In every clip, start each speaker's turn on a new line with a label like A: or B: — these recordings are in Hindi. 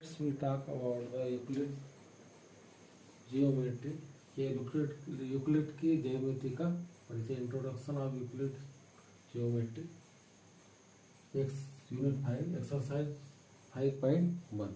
A: We talk about the Euclid geometry. ये यूक्लिड की ज्योमेट्री का परिचय, introduction of Euclid geometry, unit 5 exercise 5.1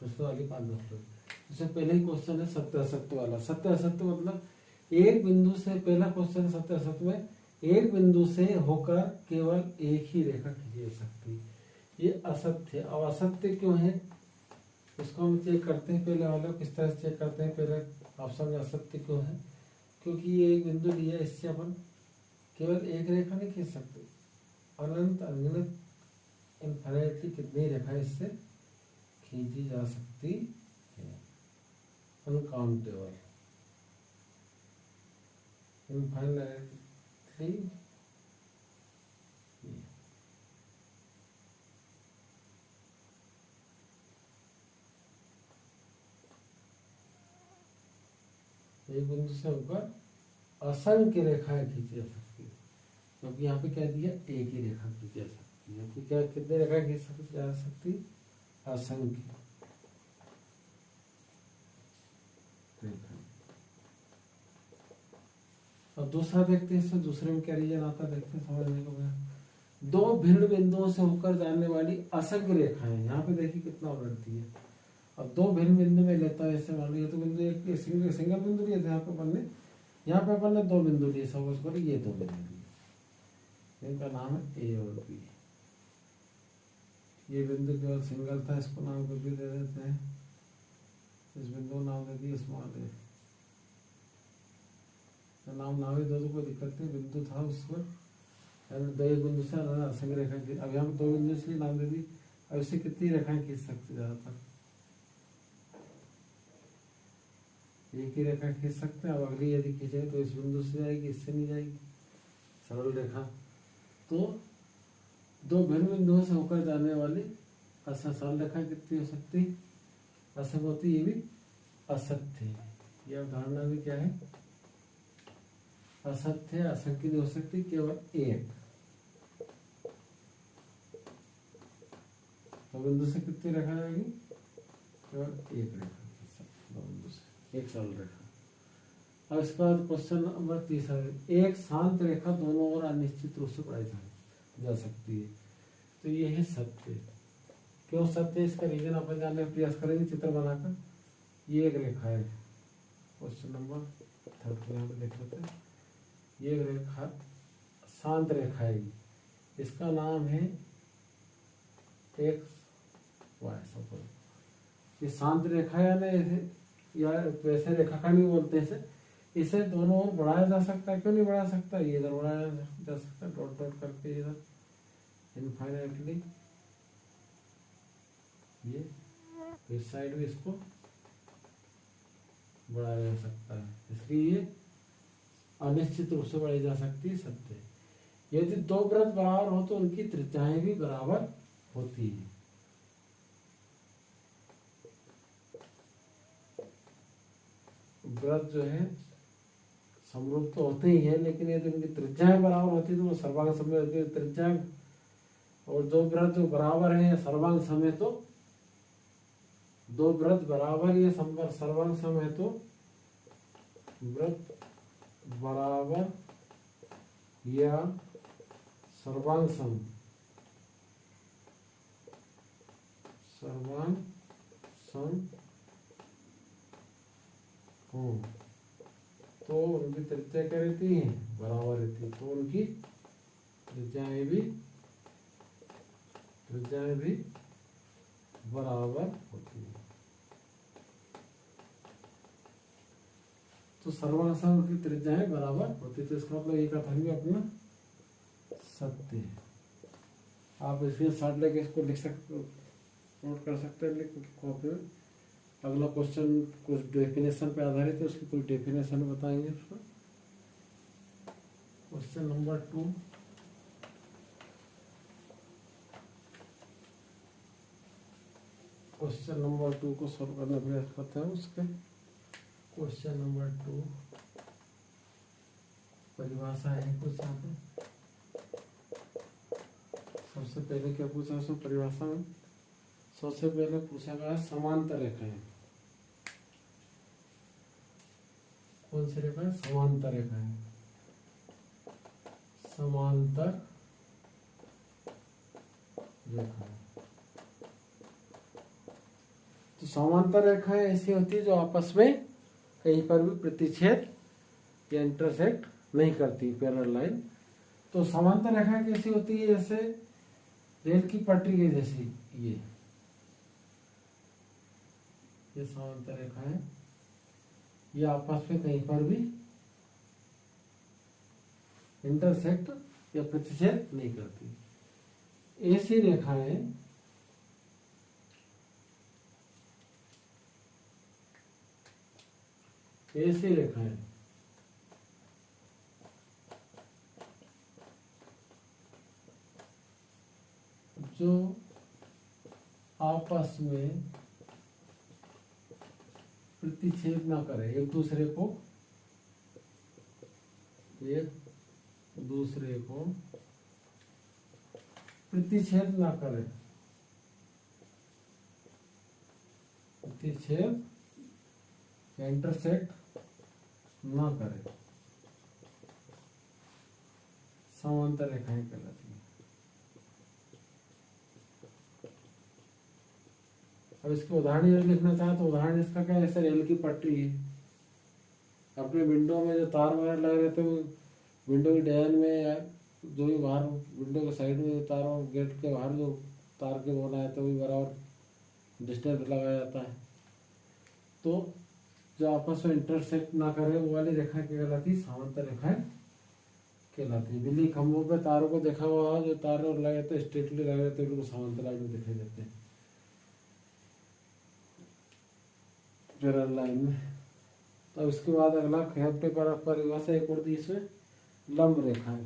A: प्रश्न वाली 5 प्रश्न। इससे पहले ही क्वेश्चन है सत्य असत्य वाला। सत्य असत्य मतलब एक बिंदु से, पहला क्वेश्चन है सत्य असत्य में एक बिंदु से होकर केवल एक ही रेखा खींची जा सकती, ये असत्य। अब असत्य क्यों है इसको हम चेक करते हैं। पहले वाले किस तरह से चेक करते हैं, पहले ऑप्शन में असत्य क्यों है, क्योंकि ये एक बिंदु लिया, इससे अपन केवल एक रेखा नहीं खींच सकते, अनंत अनगिनत इनफाइनाइटली कितनी रेखाएं इससे खींची जा सकती है, अनकाउंटेबल इनफाइनाइटली। एक बिंदु से होकर असंख्य रेखाएं खींची जा सकती है, क्योंकि यहाँ पे क्या दिया, एक ही रेखा खींची जा सकती है। तो क्या कितने रेखा खींच जा सकती, असंख्य रेखा। अब दूसरा देखते हैं, इसमें दूसरे में क्या रीजन आता है, देखते हैं समझने को। दो भिन्न बिंदुओं से होकर जाने वाली असंख्य रेखाएं, यहाँ पे देखिए कितना उलटती है। अब दो भिन्न बिंदु में लेता है, ऐसे मान लो ये तो बिंदु एक सिंगल बिंदु लिया था, यहाँ पे अपन ने दो बिंदु लिए, सपोज करो ये दो बिंदु लिए, इनका नाम है ए और बी। ये बिंदु केवल सिंगल था, इसको नाम कुछ भी दे देते हैं, इस बिंदु को नाम दे दिए स्मॉल ए। नाम ना भी दो तो कोई दिक्कत नहीं, बिंदु था उस पर, दो एक बिंदु से असंख्य रेखा खींच। अब यहाँ पे दो बिंदु इसलिए नाम दे दी। अब इससे कितनी रेखाएं खींच सकते ज्यादातर, एक ही रेखा खींच सकते हैं। अब अगली यदि खींचेंगे तो इस बिंदु से जाएगी, इससे नहीं जाएगी, सरल रेखा। तो दो भिन्न बिंदुओं से होकर जाने वाली सरल रेखा कितनी हो सकती, असंख्य होती, ये भी असत्य है। ये अवधारणा भी क्या है, असत्य, असंख्य नहीं हो सकती, केवल एक। तो बिंदु से कितनी रेखा जाएगी, केवल एक रेखा खींच सकते दो बिंदु से, एक सरल रेखा। अब इसके बाद क्वेश्चन नंबर 3 है, एक शांत रेखा दोनों ओर अनिश्चित रूप से पढ़ाई जा सकती है। तो ये है सत्य। क्यों सत्य, इसका रीजन अपन जानने का प्रयास करेंगे चित्र बनाकर। ये एक रेखा है, क्वेश्चन नंबर 3 यहाँ पे देख लेते हैं। ये एक रेखा शांत रेखा है, इसका नाम है एक्स वाई। सपोज ये शांत रेखा है ना, या वैसे रेखा का नहीं बोलते इसे दोनों ओर बढ़ाया जा सकता है। क्यों नहीं बढ़ा सकता, ये इधर बढ़ाया जा सकता है, डॉट डॉट करके इधर इनफाइनाइटली, ये इस साइड में इसको बढ़ाया जा सकता है, इसलिए ये अनिश्चित रूप से बढ़ाई जा सकती है, सत्य। यदि दो वृत्त बराबर हो तो उनकी त्रिज्याएं भी बराबर होती है। वृत्त जो है समरूप तो होते ही है, लेकिन यदि उनकी त्रिज्याएं बराबर होती तो वो सर्वांग समय होती है त्रिज्या। और दो वृत्त जो बराबर है सर्वांग समय, तो दो वृत्त बराबर या सर्वांग समय, तो वृत्त बराबर या सर्वांग सम, सर्वांग सम हो तो उनकी त्रिज्या क्या रहती है, बराबर रहती है। तो उनकी त्रिज्याएं भी बराबर होती है। तो सर्वांग सम की त्रिज्याएं बराबर होती है, तो इसका मतलब एक अर्थ भी अपना सत्य है। आप इसके साथ लेके इसको लिख सकते, नोट कर सकते हैं कॉपी में। अगला क्वेश्चन कुछ डेफिनेशन पे आधारित है, उसकी कुछ डेफिनेशन बताएंगे उसको। क्वेश्चन नंबर 2, क्वेश्चन नंबर 2 को सॉल्व करने का प्रयास करते हैं। उसके क्वेश्चन नंबर 2 परिभाषा है कुछ यहाँ पे। सबसे पहले क्या पूछा उसमें परिभाषा में, सबसे पहले पूछा गया समांतर रेखाएं। कौन सी रेखाएं? समांतर रेखाएं। समांतर रेखाएं। तो समांतर रेखाएं ऐसी होती है जो आपस में कहीं पर भी प्रतिच्छेद या इंटरसेक्ट नहीं करती, पैरेलल लाइन। तो समांतर रेखाएं कैसी होती है? जैसे रेल की पटरी के जैसी। ये समांतर रेखाएं, ये आपस में कहीं पर भी इंटरसेक्ट या प्रतिच्छेद नहीं करती। ऐसी रेखाएं जो आपस में प्रतिच्छेद ना करे, एक दूसरे को प्रतिच्छेद ना करे, प्रतिच्छेद या इंटरसेक्ट ना करे, समांतर रेखाएं कहलाती हैं। अब इसके उदाहरण यदि लिखना चाहे तो उदाहरण इसका क्या है? जैसे रेल की पटरी है, अपने विंडो में जो तार वगैरह लगे रहते हैं, विंडो की डिजाइन में या जो भी बाहर विंडो के साइड में तार और गेट के बाहर जो तार के बोना है तो भी बराबर डिस्टेंस लगाया जाता है। तो जो आपस में इंटरसेक्ट ना करे वो वाली रेखा क्या कहलाती है? समांतर रेखाएं कहलाती है। बिजली खंभों पे तारों को देखा हुआ, जो तार लगे रहते स्ट्रेटली लगे रहते हैं, उनको समांतर लाइन में दिखाई देते हैं, पैरेलल लाइन में। तो इसके बाद अगला खेपटे पर परिभाषा एक और दी इसमें, लंब रेखाएं।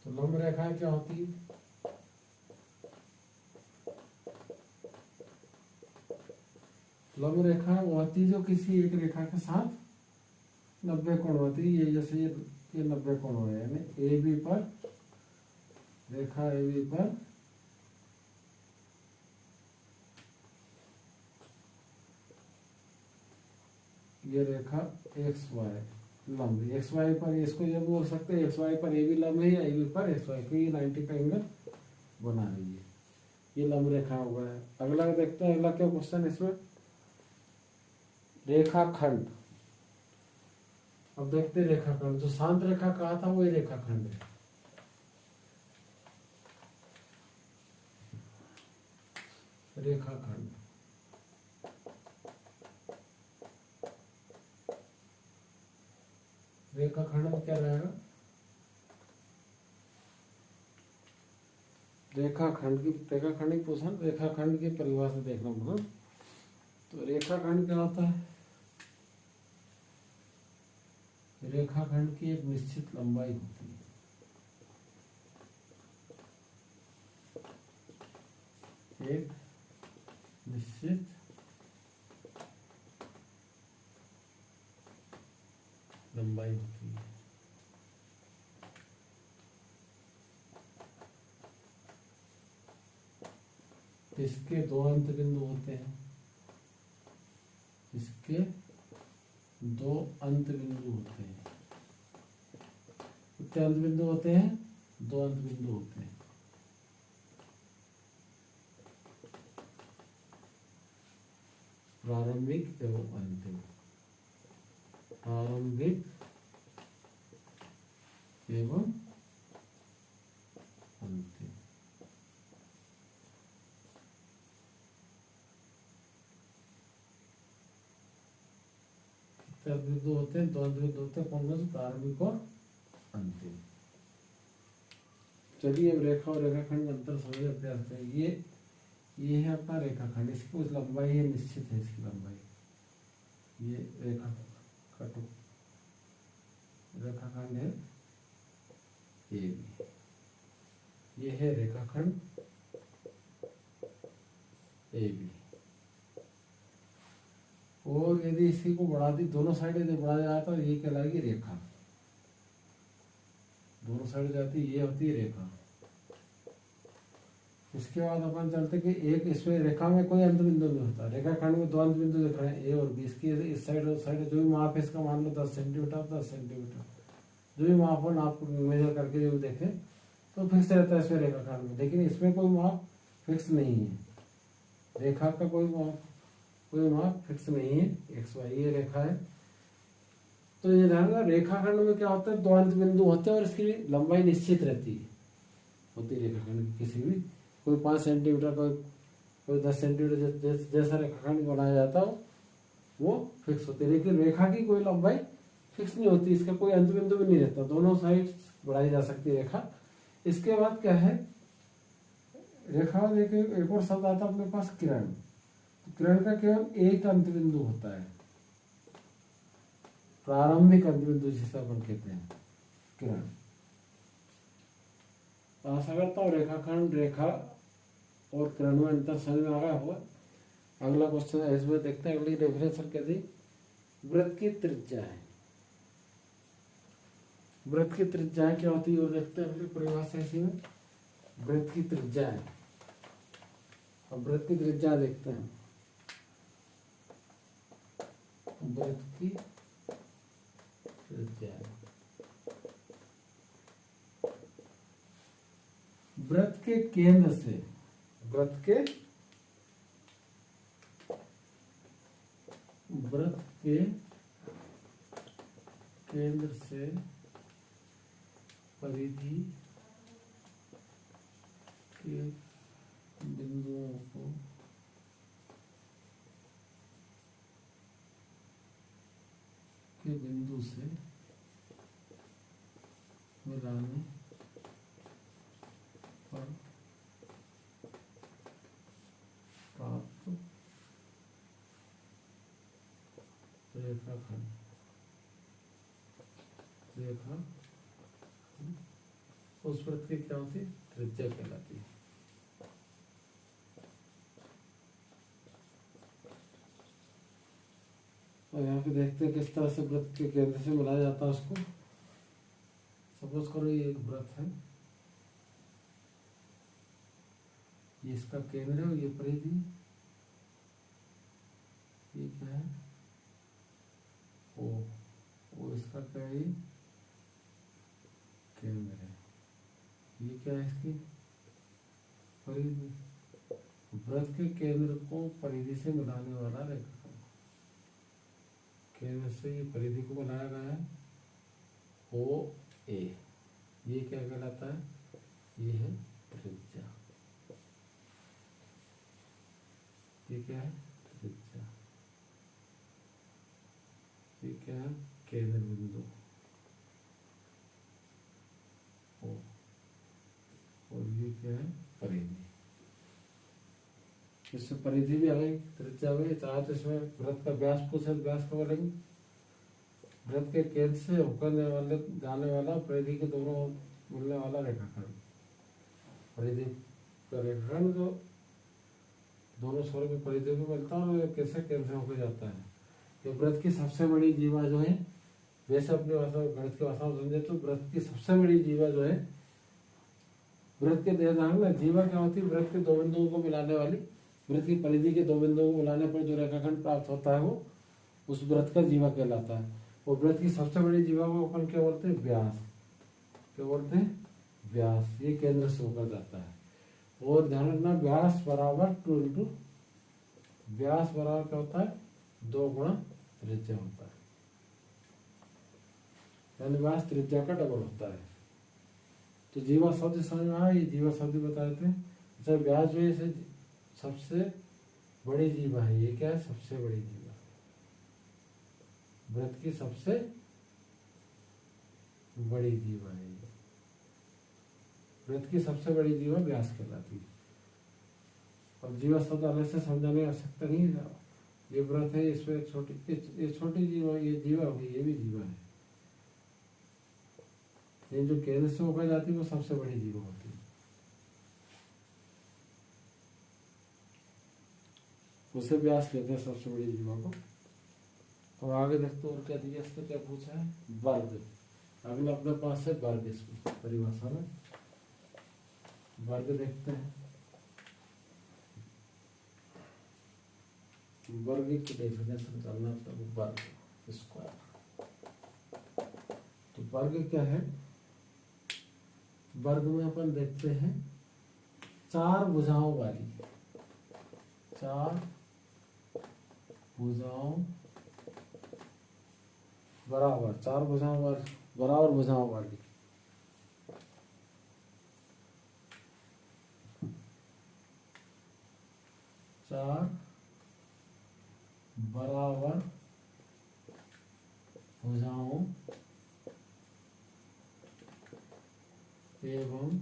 A: तो लंब रेखाएं क्या होती है? लंब रेखाएं वो होती है जो किसी एक रेखा के साथ 90 कोण होती है। ये जैसे ये 90 कोण हो, यानी ए बी पर, रेखा ए बी पर ये रेखा एक्स वाई लंब, एक्स वाई पर इसको जब बोल सकते हैं एक्स वाई पर ए बी लंब है या ए बी पर एक्स वाई, क्योंकि 90 का एंगल बना रही है। ये लंब रेखा हो गया। अगला देखते हैं, अगला क्या क्वेश्चन है इसमें? रेखाखंड। अब देखते हैं रेखाखंड। जो शांत रेखा कहा था वो ये रेखाखंड है। रेखाखंड रेखाखंड में क्या रहेगा? रेखाखंड की पोषण, रेखाखंड की परिभाषा देखना होगा। तो रेखाखंड क्या होता है? रेखाखंड की एक निश्चित लंबाई होती है, एक निश्चित लंबाई होती है। इसके दो अंत बिंदु होते हैं, इसके दो अंत बिंदु होते हैं। कितने अंत बिंदु होते हैं? दो अंत बिंदु होते हैं। प्रारंभिक एवं अंतिम, प्रारंभिक एवं अंतिम। कितने बिंदु होते हैं? दो अंत बिंदु होते हैं। कौन कौन से? प्रारंभिक और अंतिम। चलिए अब रेखा और रेखाखंड में अंतर समझने का प्रयास करें। ये है अपना रेखाखंड, इसकी कुछ लंबाई है, निश्चित है इसकी लंबाई। ये रेखा काटो, रेखाखंड है ए बी, ये है रेखाखंड ए बी। और यदि इसी को बढ़ा दी, दोनों साइड यदि बढ़ा जाए तो ये कहलाएगी रेखा। दोनों साइड जाती ये होती है रेखा। इसके बाद अपन चलते कि एक इसमें रेखा में कोई अंत बिंदु नहीं होता, रेखाखंड में दो अंत बिंदु दिख रहे हैं ए और बी, इसकी इस साइड और उस साइड जो भी माप है इसका मान लो 10 सेंटीमीटर 10 सेंटीमीटर, जो भी माप हो नाप मेजर करके जो देखें तो फिक्स रहता है इसमें रेखाखंड में। लेकिन इसमें कोई माप फिक्स नहीं है, रेखा का कोई माप फिक्स नहीं है, एक्स वाई ये रेखा है। तो ये ध्यान रखना रेखाखंड में क्या होता है, दो अंत बिंदु होते हैं और इसकी लंबाई निश्चित रहती है, होती है रेखाखंड की किसी भी, कोई 5 सेंटीमीटर कोई 10 सेंटीमीटर जैसा रेखाखंड बनाया जाता हो वो फिक्स होती है। लेकिन रेखा की कोई लंबाई फिक्स नहीं होती, इसका कोई अंत बिंदु भी नहीं रहता, दोनों साइड बढ़ाई जा सकती है रेखा। इसके बाद क्या है, रेखा देखिए एक और शब्द आता है अपने पास किरण, तो किरण का केवल एक अंत बिंदु होता है, प्रारंभिक अंत बिंदु जिसे अपन कहते हैं किरण। आशा करता हूँ रेखाखंड रेखा और किरण में अंतर समझ में आ गया होगा। अगला क्वेश्चन है इसमें देखते हैं, अगली डेफिनेशन कहती वृत्त की त्रिज्या है। वृत्त की त्रिज्या क्या होती है और देखते हैं अगली परिभाषा इसी में, वृत्त की त्रिज्या है। अब वृत्त की त्रिज्या देखते हैं, वृत्त की त्रिज्या, वृत्त के केंद्र से, वृत्त के केंद्र से परिधि के बिंदुओं को बिंदु से मिलाने पर प्राप्त रेखाखंड उस वृत्त की क्या होती है, त्रिज्या कहलाती है। और यहाँ पे देखते हैं किस तरह से वृत्त के केंद्र से मिलाया जाता है उसको। सपोज करो ये एक वृत्त है, ये इसका केंद्र है, ये परिधि, ये क्या है ओ इसका क्या है, केंद्र है, ये क्या है इसकी परिधि। वृत्त के केंद्र को परिधि से मिलाने वाला रेखाखंड, केंद्र से ये परिधि को बनाया गया है ओ ए, ये क्या कहलाता है, ये है त्रिज्या, ये क्या है त्रिज्या, ये क्या है केंद्र बिंदु ओ, और ये क्या है परिधि। इससे परिधि भी अलग त्रिज्या हुई, चाहे तो इसमें वृत्त का व्यास पूछे तो व्यास का बोलेंगे, वृत्त के केंद्र से होकर जाने वाला परिधि के दोनों मिलने वाला रेखाखंड, परिधि का रेखाखंड जो दोनों छोर में परिधि में मिलता है और कैसे केंद्र से होकर जाता है। ये वृत्त की सबसे बड़ी जीवा जो है, वैसे अपनी भाषा गणित की भाषा में समझे तो वृत्त की सबसे बड़ी जीवा जो है, वृत्त के देह जीवा क्या होती है, वृत्त के दो बिंदुओं को मिलाने वाली, वृत्त की परिधि के दो बिंदुओं को मिलाने पर जो रेखाखंड प्राप्त होता है वो उस वृत्त का जीवा कहलाता है। और वृत्त की सबसे बड़ी जीवा को अपन क्या बोलते हैं, व्यास, क्या बोलते हैं व्यास, ये केंद्र से होकर जाता है। और ध्यान रखना व्यास बराबर 2 इंटू, व्यास बराबर क्या होता है 2 गुणा त्रिज्या होता है, यानी व्यास त्रिज्या का डबल होता है। तो जीवा शब्द समझ में आया, ये जीवा शब्द बता देते हैं। अच्छा व्यास जो है सबसे बड़ी जीवा है, ये क्या है सबसे बड़ी जीवा, वृत्त की सबसे बड़ी जीवा है, वृत्त की सबसे बड़ी जीवा व्यास कहलाती है। और जीवा शब्द अलग से समझाने की आवश्यकता नहीं है, ये वृत्त है इसमें ये छोटी जीवा, ये जीवा होगी, ये भी जीवा है, ये जो केंद्र से होकर जाती है वो सबसे बड़ी जीवा होती है। उसे व्यास कहते हैं सबसे बड़ी जीवा को। तो आगे देखते और क्या दिया, इसमें क्या पूछा है वर्ग। अगला अपने पास है वर्ग, इसमें परिभाषा में वर्ग देखते हैं। वर्ग की डेफिनेशन करना तो वर्ग स्क्वायर। तो वर्ग क्या है? वर्ग में अपन देखते हैं चार भुजाओं वाली, चार भुजाओं बराबर, चार भुजाओं बराबर भुजाओं वाली चार बराबर भुजाओं एवं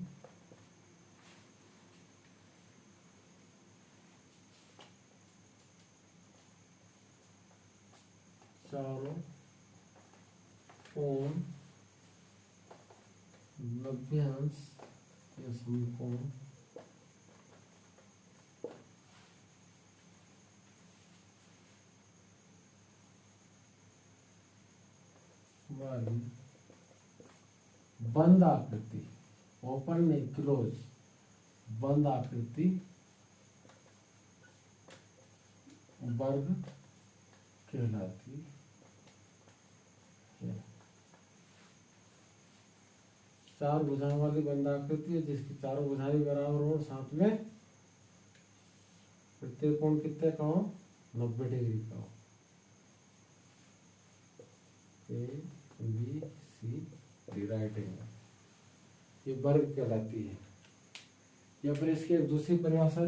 A: चारों कोण नभ्यांश या समकोण वाली बंद आकृति, ओपन नहीं क्लोज, बंद आकृति वर्ग कहलाती है। चार भुजाओं वाली बंद आकृति है जिसकी चारों भुजाएं बराबर हो, साथ में प्रत्येक कोण कितने का हो? 90 डिग्री का हो। A B C D, right angle, ये वर्ग कहलाती है। या फिर इसकी एक दूसरी परिभाषा